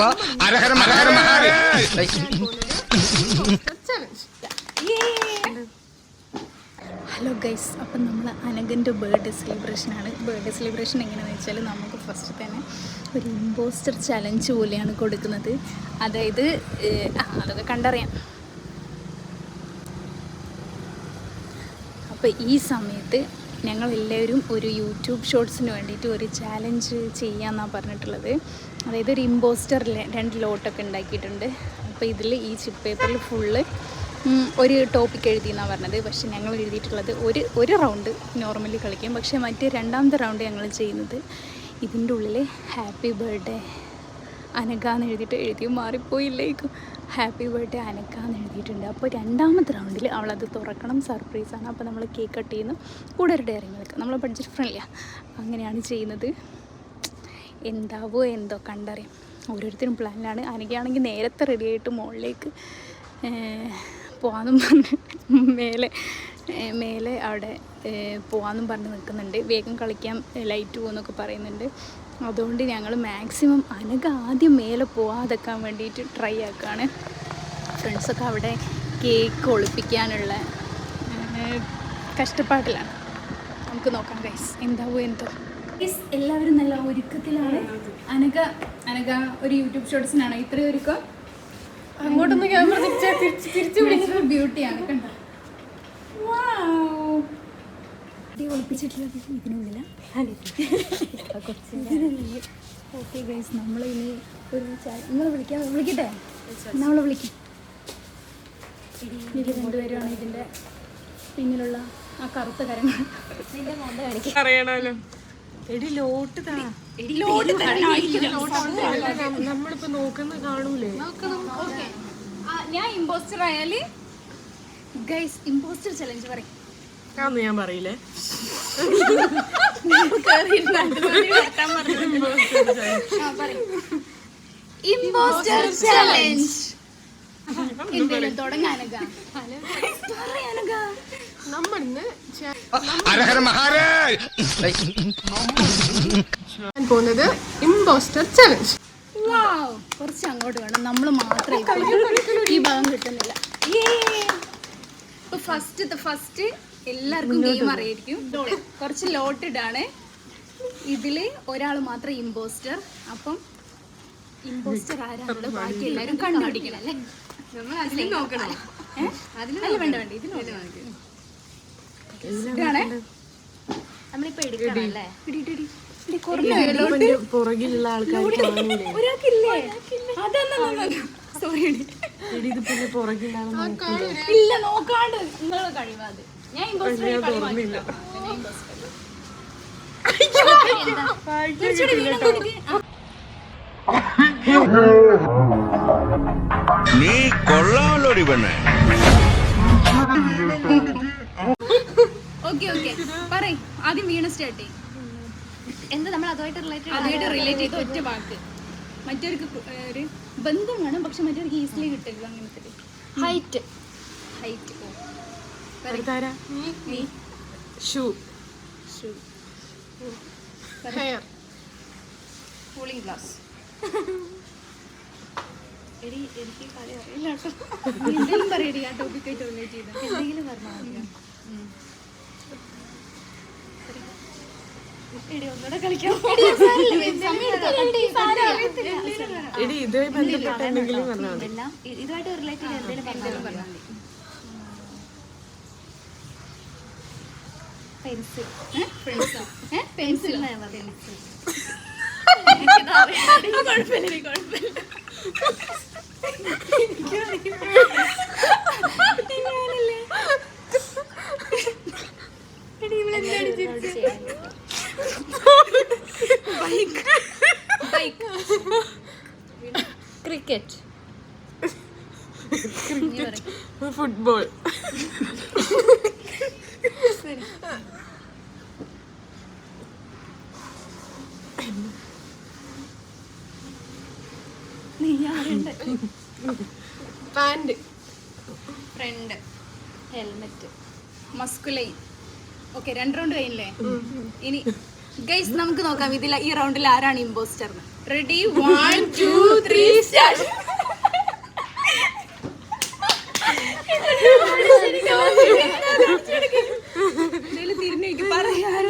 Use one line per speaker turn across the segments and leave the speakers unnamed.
Hello guys, അപ്പം നമ്മൾ അനഘൻ്റെ birthday സെലിബ്രേഷനാണ്. Birthday celebration എങ്ങനെയാണെന്ന് വെച്ചാൽ നമുക്ക് ഫസ്റ്റ് തന്നെ ഒരു ഇമ്പോസ്റ്റർ ചലഞ്ച് പോലെയാണ് കൊടുക്കുന്നത്. അതായത് അതൊക്കെ കണ്ടറിയാം. അപ്പോൾ ഈ സമയത്ത് ഞങ്ങളെല്ലാവരും ഒരു യൂട്യൂബ് ഷോർട്സിന് വേണ്ടിയിട്ട് ഒരു ചാലഞ്ച് ചെയ്യാമെന്നാണ് പറഞ്ഞിട്ടുള്ളത്. അതായത് ഒരു ഇമ്പോസ്റ്ററിലെ 2 ലോട്ടൊക്കെ ഉണ്ടാക്കിയിട്ടുണ്ട്. അപ്പോൾ ഇതിൽ ഈ ചിപ്പ് പേപ്പറിൽ ഫുള്ള് ഒരു ടോപ്പിക് എഴുതിയെന്നാണ് പറഞ്ഞത്. പക്ഷെ ഞങ്ങൾ എഴുതിയിട്ടുള്ളത് ഒരു റൗണ്ട് നോർമലി കളിക്കും. പക്ഷേ മറ്റേ 2ാമത്തെ റൗണ്ട് ഞങ്ങൾ ചെയ്യുന്നത് ഇതിൻ്റെ ഉള്ളിൽ ഹാപ്പി ബർത്ത്ഡേ അനഘ എന്ന് എഴുതി മാറിപ്പോയില്ലേക്കും. ഹാപ്പി ബർത്ത്ഡേ അനഘ എന്ന് എഴുതിയിട്ടുണ്ട്. അപ്പോൾ 2ാമത്തെ റൗണ്ടിൽ അവളത് തുറക്കണം, സർപ്രൈസാണ്. അപ്പോൾ നമ്മൾ കേക്ക് കട്ട് ചെയ്യുന്നു, കൂടെ ഒരു ഡയറി മിൽക്ക്. നമ്മൾ ബഡ്ജറ്റ് ഫ്രണ്ട്ലിയാണ്, അങ്ങനെയാണ് ചെയ്യുന്നത്. എന്താവോ എന്തോ കണ്ടറിയാം. ഓരോരുത്തരും പ്ലാനിലാണ്. അനഘയാണെങ്കിൽ നേരത്തെ റെഡിയായിട്ട് മുകളിലേക്ക് പോകാമെന്നും പറഞ്ഞ് മേലെ അവിടെ പോകാമെന്നും പറഞ്ഞ് നിൽക്കുന്നുണ്ട്. വേഗം കളിക്കാൻ ലൈറ്റ് പോകുമെന്നൊക്കെ പറയുന്നുണ്ട്. അതുകൊണ്ട് ഞങ്ങൾ മാക്സിമം അനഘ ആദ്യം മേലെ പോകാതെക്കാൻ വേണ്ടിയിട്ട് ട്രൈ ആക്കുകയാണ്. ഫ്രണ്ട്സൊക്കെ അവിടെ കേക്ക് ഒളിപ്പിക്കാനുള്ള കഷ്ടപ്പാടിലാണ്. നമുക്ക് നോക്കാം ഗൈസ്, എന്താവോ എന്തോ. ഗൈസ് എല്ലാവരും നല്ല ഒരുക്കത്തിലാണ്. അനഘ ഒരു യൂട്യൂബ് ഷോർട്സിനാണ് ഇത്രയും ഒരുക്കം. അങ്ങോട്ടൊന്ന് ക്യാമറ തിരിച്ചു ബ്യൂട്ടിയാണ് കണ്ടോ. ഒളിപ്പിച്ചിട്ടുള്ളത് ഇതിനുള്ളിലാണ്. ഓക്കെ ഗൈസ്, നമ്മൾ ഇനി ഒരു നിങ്ങൾ വിളിക്കട്ടെ, നമ്മളെ വിളിക്കും. ഇത് 2 പേരുമാണ് ഇതിൻ്റെ പിന്നിലുള്ള ആ കറുത്ത കരങ്ങൾ.
അറിയണമല്ലോ. നമ്മളിപ്പോ നോക്കുന്ന കാണൂലേ.
ഞാൻ ഇമ്പോസ്റ്റർ ആയാല് ഗൈസ് ഇമ്പോസ്റ്റർ ചലഞ്ച് പറയും.
ഞാൻ പറയില്ലേ.
ഇമ്പോസ്റ്റർ ചലഞ്ച് എന്തെങ്കിലും തുടങ്ങാനക
നമ്മളിന്ന് പോകുന്നത് ഇമ്പോസ്റ്റർ ചലഞ്ച്.
കുറച്ച് അങ്ങോട്ട് വേണം, നമ്മൾ മാത്രമേ ഈ ഭാഗം കിട്ടുന്നില്ല. ഇപ്പൊ ഫസ്റ്റ് എല്ലാവർക്കും ഗെയിം അറിയായിരിക്കും. കുറച്ച് ലോട്ടിഡാണ്. ഇതില് ഒരാൾ മാത്രം ഇമ്പോസ്റ്റർ. അപ്പം ഇമ്പോസ്റ്റർ ആരാണുള്ളത് ബാക്കി എല്ലാവരും കണ്ടുപിടിക്കണം അല്ലേ.
നമ്മൾ അതിൽ നോക്കണം.
അല്ല വേണ്ട ഇതിൽ ഇതാണ്
നമ്മളിപ്പോ എടുക്കണല്ലേ.
പുറകിലുള്ള ആൾക്കാർ
ഒരാൾക്കില്ലേ? സോറി ഇല്ല, നോക്കാണ്ട് നിങ്ങൾ കഴിവാത്. ഞാൻ
നീ കൊള്ളാമല്ലോടി പെണ്ണേ.
ഓക്കെ പറയ്, ആദ്യം വീണ സ്റ്റാർട്ട് ചെയ്യും.
എന്താ നമ്മൾ അതുമായിട്ട്
റിലേറ്റ് ചെയ്ത് ഒറ്റ വാക്ക്. മറ്റവർക്ക് ഒരു ബന്ധം വേണം, പക്ഷെ മറ്റവർക്ക് ഈസിലി കിട്ടരുത്. അങ്ങനത്തെ
height
shoe hair
cooling glass.
എനിക്ക് കളി അറിയില്ല കേട്ടോ.
എന്തെങ്കിലും പറയടി, ആ ടോപ്പിക്കായിട്ട് റിലേറ്റ് ചെയ്ത്
എന്തെങ്കിലും പറഞ്ഞാൽ ഒന്നുകൂടെ കളിക്കാം.
ഇതുമായി ബന്ധപ്പെട്ടെന്തെങ്കിലും പറഞ്ഞാൽ മതി.
എല്ലാം ഇതുമായിട്ട് റിലേറ്റ് ചെയ്ത് എന്തെങ്കിലും പറഞ്ഞാൽ മതി. Pencil pencil cricket
football pant
friend
helmet
masculine. Okay, 2 round കഴിഞ്ഞില്ലേ? ഇനി ഗൈസ് നമുക്ക് നോക്കാം ഇതിൽ ഈ റൗണ്ടിൽ ആരാണ് ഇമ്പോസ്റ്റർ. Ready 1 2 3 start. തിരിഞ്ഞേക്ക് പറയാൻ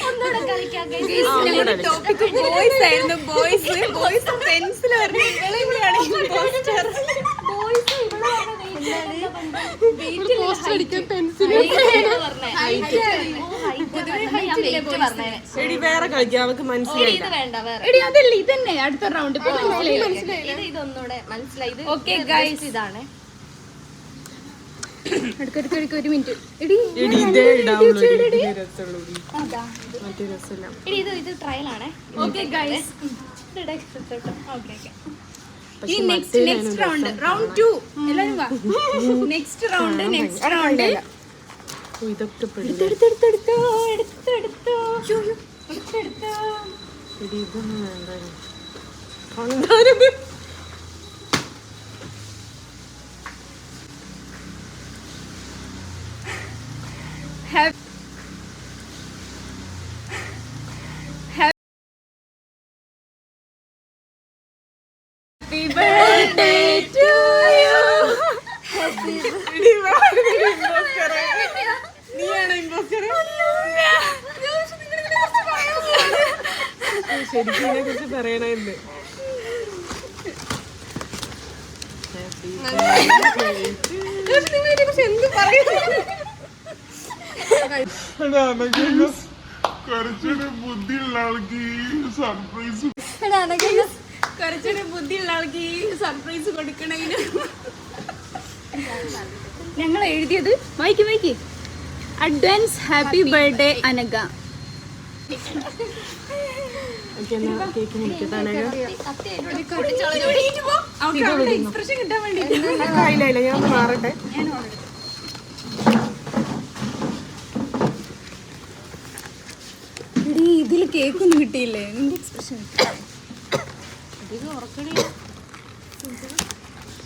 ഒന്നുകൂടെ കളിക്കാം
ടോപ്പിക് ബോയ്സ് ആയിരുന്നു. ബോയ്സ് പെൻസിൽ
വേറെ കളിക്കാം, അവർക്ക് മനസ്സിലായി.
ഇത് വേണ്ട വേറെ
എടി അതല്ല ഇതന്നെ അടുത്ത റൗണ്ട് ഇപ്പൊ മനസ്സിലായി.
ഇതൊന്നുകൂടെ മനസ്സിലായി.
Okay, guys.
ഇതാണ്
എടുക്കെടുക്കെടുക്ക ഒരു മിനിറ്റ്. എടി
എടി ഇതേ ഇടാവുള്ളൂ, ഇതേ രസമുള്ളൂ. മറ്റേ രസമില്ല.
ഇത് ട്രയൽ ആണേ.
ഓക്കെ ഗൈസ്,
പക്ഷെ
ഈ നെക്സ്റ്റ് റൗണ്ട് റൗണ്ട് 2 എല്ലാരും വാ. നെക്സ്റ്റ് റൗണ്ട്
ഓ, ഇതൊക്കെ പെടും.
എടുത്തെടുത്തോ
എടി ഇതൊന്നും വേണ്ട.
Happy birthday to you.
നീയാണോ ഇമ്പോസ്റ്റർ? ശരിക്കും ഇതിനെ കുറിച്ച് പറയണമായിരുന്നു.
കുറച്ചൊരു ബുദ്ധിയുള്ള ആൾക്ക് സർപ്രൈസ്
കുറച്ചൊരു ബുദ്ധിയുള്ള ആൾക്ക് ഈ സർപ്രൈസ് കൊടുക്കണതിന് ഞങ്ങൾ എഴുതിയത് വായിക്ക് advance happy birthday Anagha.
Cake മുറിക്കത്താണ്.
എക്സ്പ്രഷൻ കിട്ടാൻ വേണ്ടി
ഇല്ല ഞാൻ ഒന്ന് മാറട്ടെ.
ഇതിൽ കേക്കൊന്നും കിട്ടിയില്ലേ? നിന്റെ എക്സ്പ്രഷൻ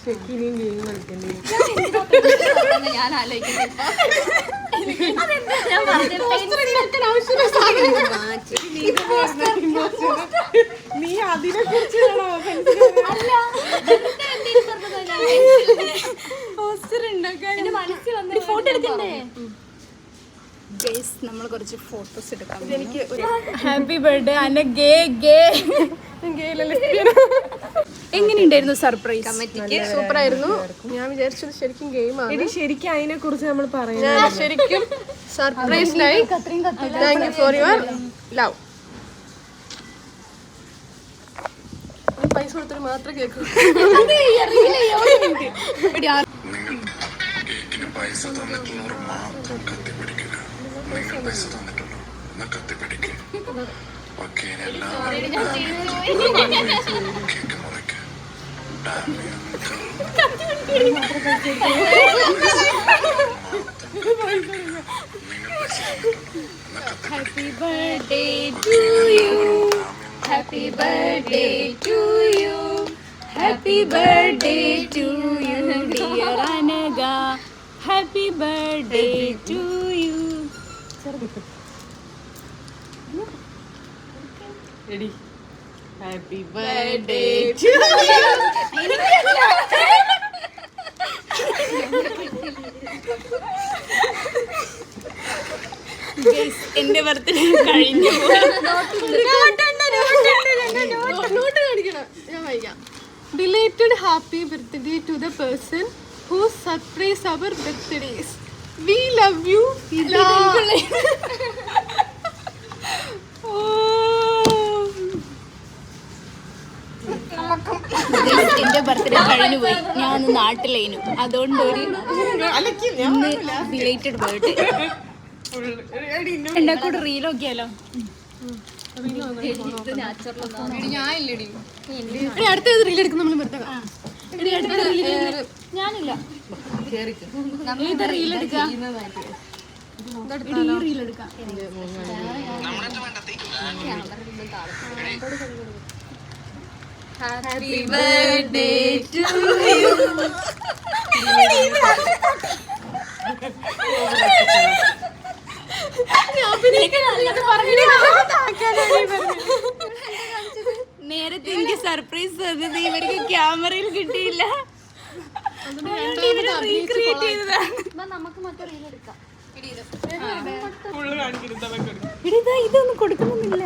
ശരിക്കും ഗെയിം കളിക്കണ്ടേ?
ഞാൻ ആലോചിക്കുന്നത്
നീ അതിനെ കുറിച്ച്
പോസ്റ്റർ ഉണ്ടാക്കാൻ
മനസ്സിൽ വന്ന് ഫോട്ടോ എടുക്കണ്ടേ?
ഗൈസ്, നമ്മൾ കുറച്ച് ഫോട്ടോസ് എടുക്കാം. എനിക്ക് ഹാപ്പി ബർത്ത്ഡേ അനഘേ. എങ്ങനെയുണ്ടായിരുന്നു സർപ്രൈസ്?
സൂപ്പർ ആയിരുന്നു. ഞാൻ വിചാരിച്ചത് ശരിക്കും ഗെയിമാണ്. ശരിക്കും അതിനെ കുറിച്ച് നമ്മൾ പറയുന്നത് ശരിക്കും സർപ്രൈസിനായി. Thank you for your love. പൈസ കൊടുത്തിട്ട് മാത്രം കേൾക്കും.
കേക്കിന് പൈസ തന്നിട്ടുള്ളവർ മാത്രം കത്തിപ്പിടിക്കില്ല. നിങ്ങൾ പൈസ തന്നിട്ടുള്ളൂ എന്നാൽ കത്തിപ്പിടിക്കുക. ഓക്കെ, എല്ലാവരും കേക്ക് മുറിക്കുക.
Happy birthday to you. Happy birthday to you. Happy birthday to you, dear Anagha. Happy birthday to you.
Ready? Happy birthday to you.
Guys, എന്റെ ബർത്ത്ഡേ കഴിഞ്ഞു.
Belated happy birthday to the person who surprised our birthdays. We love you.
എന്റെ birthday കഴിഞ്ഞു പോയി. ഞാൻ നാട്ടിലേനു, അതുകൊണ്ട് ഒരു belated birthday. എന്റെ കൂടെ റീൽ നോക്കിയാലോ?
അടുത്ത റീൽ എടുക്കും നമ്മൾ.
ഞാനില്ല. ഏത് റീൽ എടുക്കാം? റീൽ എടുക്കാം.
Happy birthday to you.
നേരത്തെ എനിക്ക് സർപ്രൈസ് തന്നത് ഇവർക്ക് ക്യാമറയിൽ കിട്ടിയില്ല.
നമുക്ക് മറ്റേ റീൽ എടുക്കാം.
ഇതൊന്നും കൊടുക്കണമെന്നില്ല.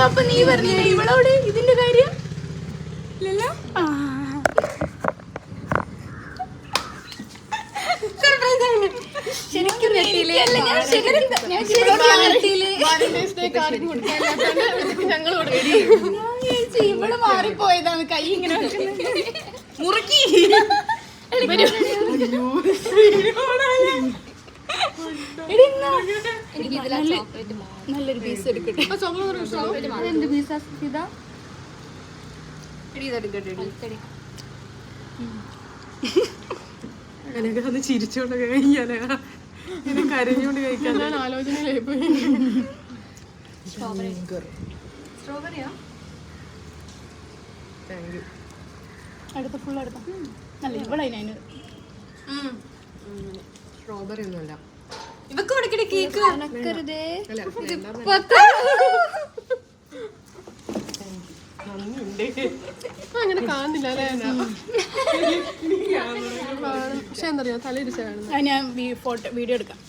അപ്പൊ നീ പറഞ്ഞില്ലേ ഇവളോട് ഇതിന്റെ കാര്യം ഇല്ലല്ലോ. ശരിക്കും ഇവള് മാറിപ്പോയതാണ്. കൈ ഇങ്ങനെ മുറുക്കി നല്ലൊരു പീസ് എടുക്കട്ടെ.
എന്ത് പീസാ ഇതാ?
അങ്ങനെയൊക്കെ ഒന്ന് ചിരിച്ചോണ്ട് കഴിക്കാനാ, കരഞ്ഞോണ്ട് കഴിക്കാൻ ഞാൻ ആലോചനയിലായി പോയി.
സ്ട്രോബെറിയാ?
അടുത്ത ഫുൾ അടുത്ത അല്ല ഇവളതിന്
സ്ട്രോബെറി ഒന്നുമല്ല.
ഇവക്ക് കൊടുക്കട്ടെ കേക്ക്.
നന്ദിയുണ്ട്. അങ്ങനെ കാണുന്നില്ല അല്ലേ? പക്ഷെ എന്താ പറയാ തലയിരിച്ചാണ്.
ഞാൻ ഫോട്ടോ വീഡിയോ എടുക്കാം.